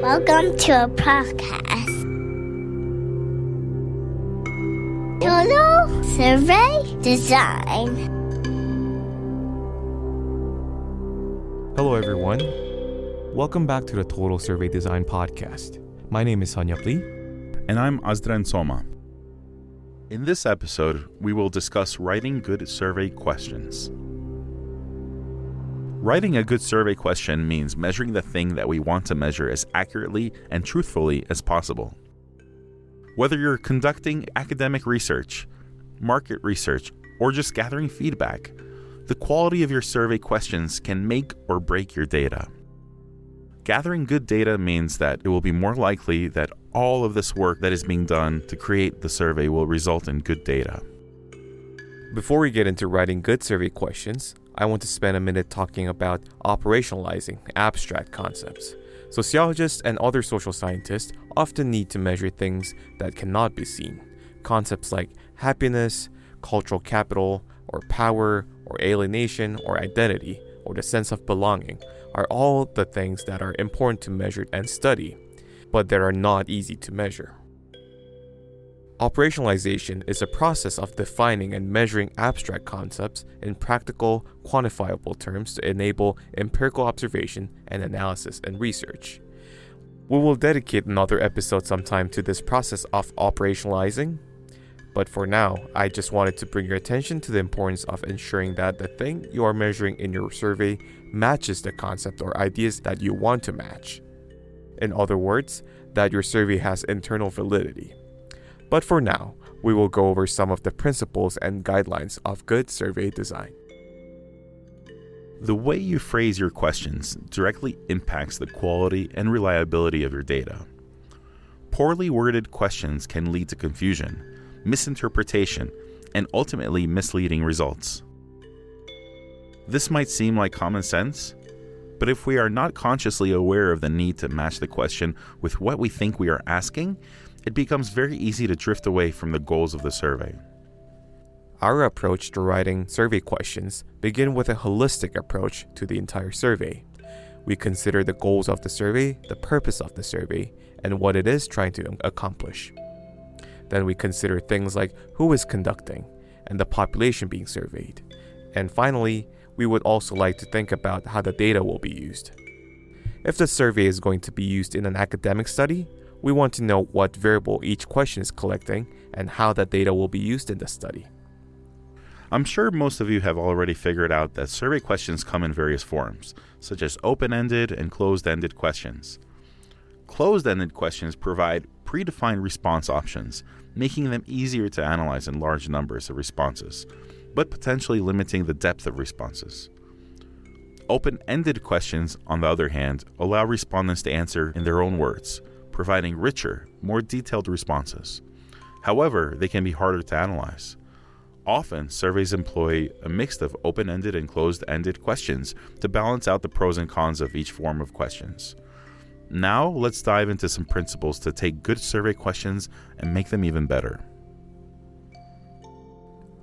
Welcome to a podcast. Total Survey Design. Hello everyone. Welcome back to the Total Survey Design podcast. My name is Hanyap Lee. And I'm Azdran Soma. In this episode, we will discuss writing good survey questions. Writing a good survey question means measuring the thing that we want to measure as accurately and truthfully as possible. Whether you're conducting academic research, market research, or just gathering feedback, the quality of your survey questions can make or break your data. Gathering good data means that it will be more likely that all of this work that is being done to create the survey will result in good data. Before we get into writing good survey questions, I want to spend a minute talking about operationalizing abstract concepts. Sociologists and other social scientists often need to measure things that cannot be seen. Concepts like happiness, cultural capital, or power, or alienation, or identity, or the sense of belonging are all the things that are important to measure and study, but that are not easy to measure. Operationalization is a process of defining and measuring abstract concepts in practical, quantifiable terms to enable empirical observation and analysis and research. We will dedicate another episode sometime to this process of operationalizing, but for now, I just wanted to bring your attention to the importance of ensuring that the thing you are measuring in your survey matches the concept or ideas that you want to match. In other words, that your survey has internal validity. But for now, we will go over some of the principles and guidelines of good survey design. The way you phrase your questions directly impacts the quality and reliability of your data. Poorly worded questions can lead to confusion, misinterpretation, and ultimately misleading results. This might seem like common sense, but if we are not consciously aware of the need to match the question with what we think we are asking, it becomes very easy to drift away from the goals of the survey. Our approach to writing survey questions begin with a holistic approach to the entire survey. We consider the goals of the survey, the purpose of the survey, and what it is trying to accomplish. Then we consider things like who is conducting and the population being surveyed. And finally, we would also like to think about how the data will be used. If the survey is going to be used in an academic study, we want to know what variable each question is collecting and how that data will be used in the study. I'm sure most of you have already figured out that survey questions come in various forms, such as open-ended and closed-ended questions. Closed-ended questions provide predefined response options, making them easier to analyze in large numbers of responses, but potentially limiting the depth of responses. Open-ended questions, on the other hand, allow respondents to answer in their own words, providing richer, more detailed responses. However, they can be harder to analyze. Often, surveys employ a mix of open-ended and closed-ended questions to balance out the pros and cons of each form of questions. Now, let's dive into some principles to take good survey questions and make them even better.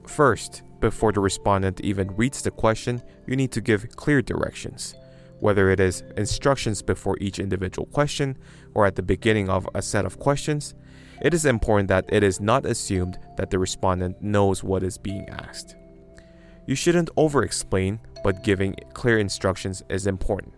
First, before the respondent even reads the question, you need to give clear directions. Whether it is instructions before each individual question or at the beginning of a set of questions, it is important that it is not assumed that the respondent knows what is being asked. You shouldn't over-explain, but giving clear instructions is important.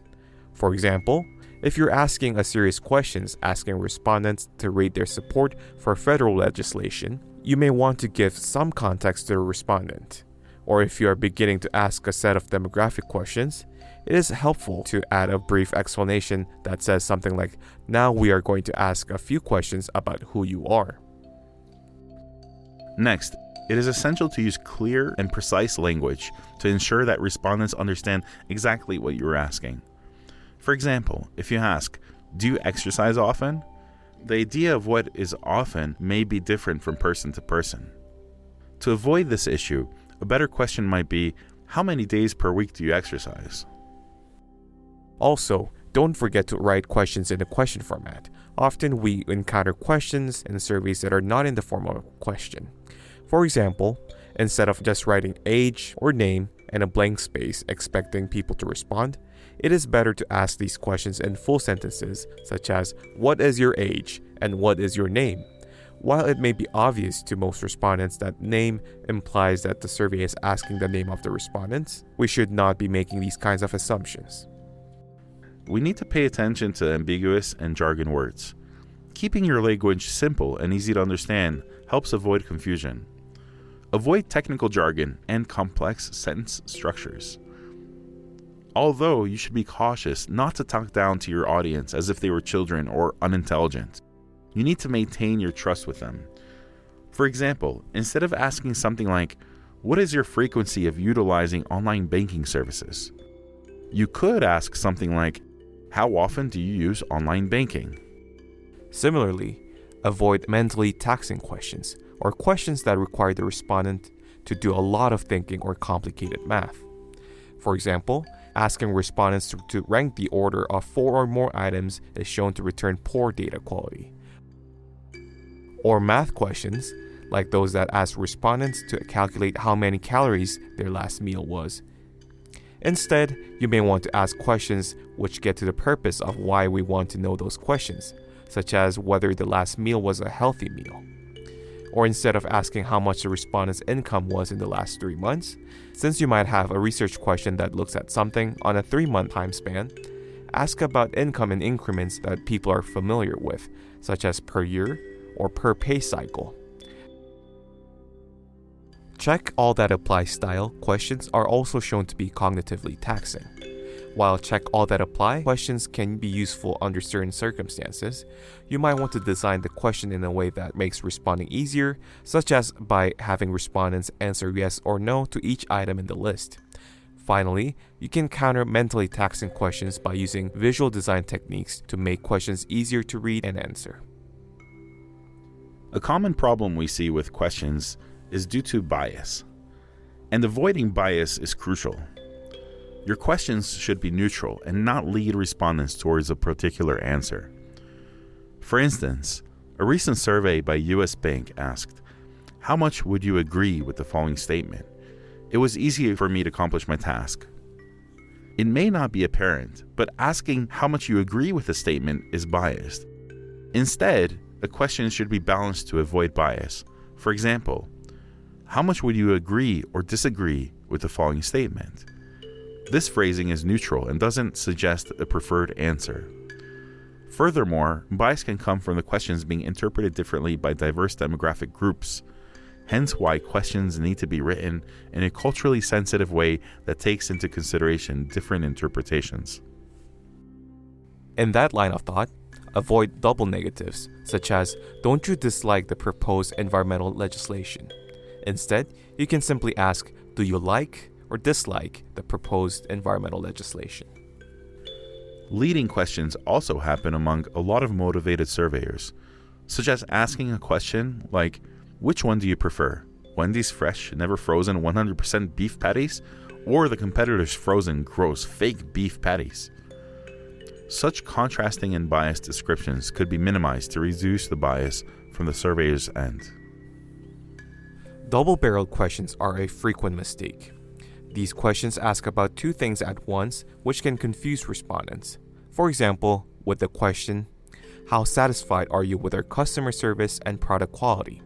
For example, if you're asking a series of questions asking respondents to rate their support for federal legislation, you may want to give some context to the respondent. Or if you are beginning to ask a set of demographic questions, it is helpful to add a brief explanation that says something like, now we are going to ask a few questions about who you are. Next, it is essential to use clear and precise language to ensure that respondents understand exactly what you are asking. For example, if you ask, do you exercise often? The idea of what is often may be different from person to person. To avoid this issue, a better question might be, how many days per week do you exercise? Also, don't forget to write questions in the question format. Often we encounter questions in surveys that are not in the form of a question. For example, instead of just writing age or name, and a blank space expecting people to respond, it is better to ask these questions in full sentences, such as, "What is your age?" and "What is your name?" While it may be obvious to most respondents that name implies that the survey is asking the name of the respondents, we should not be making these kinds of assumptions. We need to pay attention to ambiguous and jargon words. Keeping your language simple and easy to understand helps avoid confusion. Avoid technical jargon and complex sentence structures. Although you should be cautious not to talk down to your audience as if they were children or unintelligent, you need to maintain your trust with them. For example, instead of asking something like, "What is your frequency of utilizing online banking services?" you could ask something like, "How often do you use online banking?" Similarly, avoid mentally taxing questions or questions that require the respondent to do a lot of thinking or complicated math. For example, asking respondents to rank the order of 4 or more items is shown to return poor data quality. Or math questions, like those that ask respondents to calculate how many calories their last meal was. Instead, you may want to ask questions which get to the purpose of why we want to know those questions, such as whether the last meal was a healthy meal. Or instead of asking how much the respondent's income was in the last 3 months, since you might have a research question that looks at something on a 3-month time span, ask about income in increments that people are familiar with, such as per year or per pay cycle. Check all that apply style questions are also shown to be cognitively taxing. While check all that apply questions can be useful under certain circumstances, you might want to design the question in a way that makes responding easier, such as by having respondents answer yes or no to each item in the list. Finally, you can counter mentally taxing questions by using visual design techniques to make questions easier to read and answer. A common problem we see with questions is due to bias, and avoiding bias is crucial. Your questions should be neutral and not lead respondents towards a particular answer. For instance, a recent survey by US Bank asked, "How much would you agree with the following statement? It was easy for me to accomplish my task." It may not be apparent, but asking how much you agree with a statement is biased. Instead, a question should be balanced to avoid bias. For example, how much would you agree or disagree with the following statement? This phrasing is neutral and doesn't suggest a preferred answer. Furthermore, bias can come from the questions being interpreted differently by diverse demographic groups, hence why questions need to be written in a culturally sensitive way that takes into consideration different interpretations. In that line of thought, avoid double negatives, such as, "Don't you dislike the proposed environmental legislation?" Instead, you can simply ask, "Do you like or dislike the proposed environmental legislation?" Leading questions also happen among a lot of motivated surveyors, such as asking a question like, "Which one do you prefer? Wendy's fresh, never frozen 100% beef patties, or the competitor's frozen, gross, fake beef patties?" Such contrasting and biased descriptions could be minimized to reduce the bias from the surveyor's end. Double-barreled questions are a frequent mistake. These questions ask about 2 things at once, which can confuse respondents. For example, with the question, "How satisfied are you with our customer service and product quality?"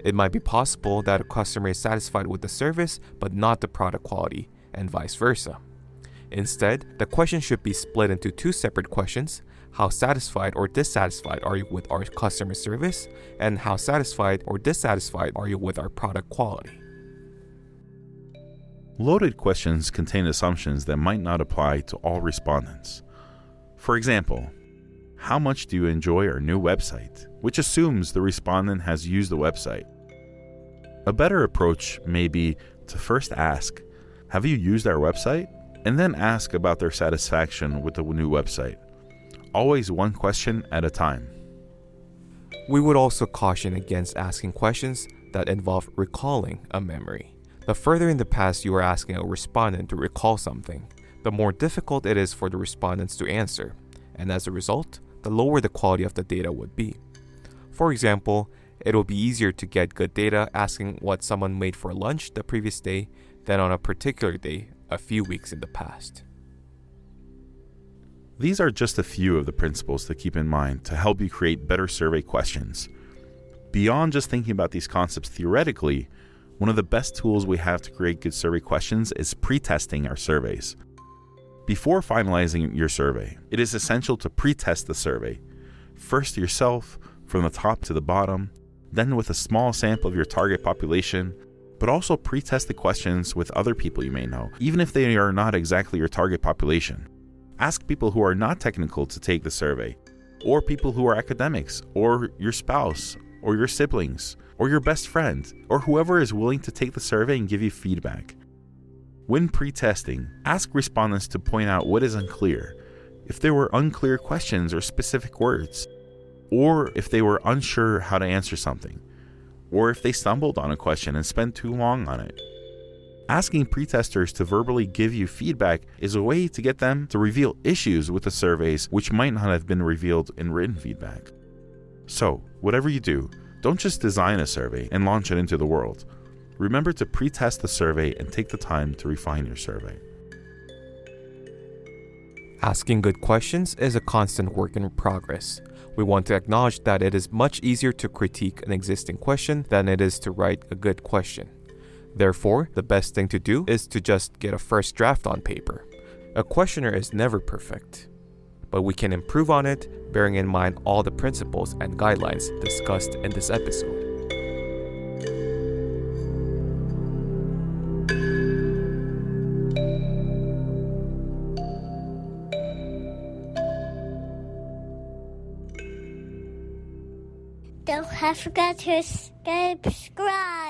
It might be possible that a customer is satisfied with the service but not the product quality, and vice versa. Instead, the question should be split into 2 separate questions: how satisfied or dissatisfied are you with our customer service, and how satisfied or dissatisfied are you with our product quality. Loaded questions contain assumptions that might not apply to all respondents. For example, "How much do you enjoy our new website?" which assumes the respondent has used the website. A better approach may be to first ask, "Have you used our website?" and then ask about their satisfaction with the new website. Always one question at a time. We would also caution against asking questions that involve recalling a memory. The further in the past you are asking a respondent to recall something, the more difficult it is for the respondents to answer, and as a result, the lower the quality of the data would be. For example, it will be easier to get good data asking what someone made for lunch the previous day than on a particular day a few weeks in the past. These are just a few of the principles to keep in mind to help you create better survey questions. Beyond just thinking about these concepts theoretically, one of the best tools we have to create good survey questions is pre-testing our surveys. Before finalizing your survey, it is essential to pre-test the survey. First yourself, from the top to the bottom, then with a small sample of your target population, but also pre-test the questions with other people you may know, even if they are not exactly your target population. Ask people who are not technical to take the survey, or people who are academics, or your spouse, or your siblings, or your best friend, or whoever is willing to take the survey and give you feedback. When pre-testing, ask respondents to point out what is unclear, if there were unclear questions or specific words, or if they were unsure how to answer something, or if they stumbled on a question and spent too long on it. Asking pre-testers to verbally give you feedback is a way to get them to reveal issues with the surveys which might not have been revealed in written feedback. So, whatever you do, don't just design a survey and launch it into the world. Remember to pre-test the survey and take the time to refine your survey. Asking good questions is a constant work in progress. We want to acknowledge that it is much easier to critique an existing question than it is to write a good question. Therefore, the best thing to do is to just get a first draft on paper. A questionnaire is never perfect, but we can improve on it, bearing in mind all the principles and guidelines discussed in this episode. Don't forget to subscribe.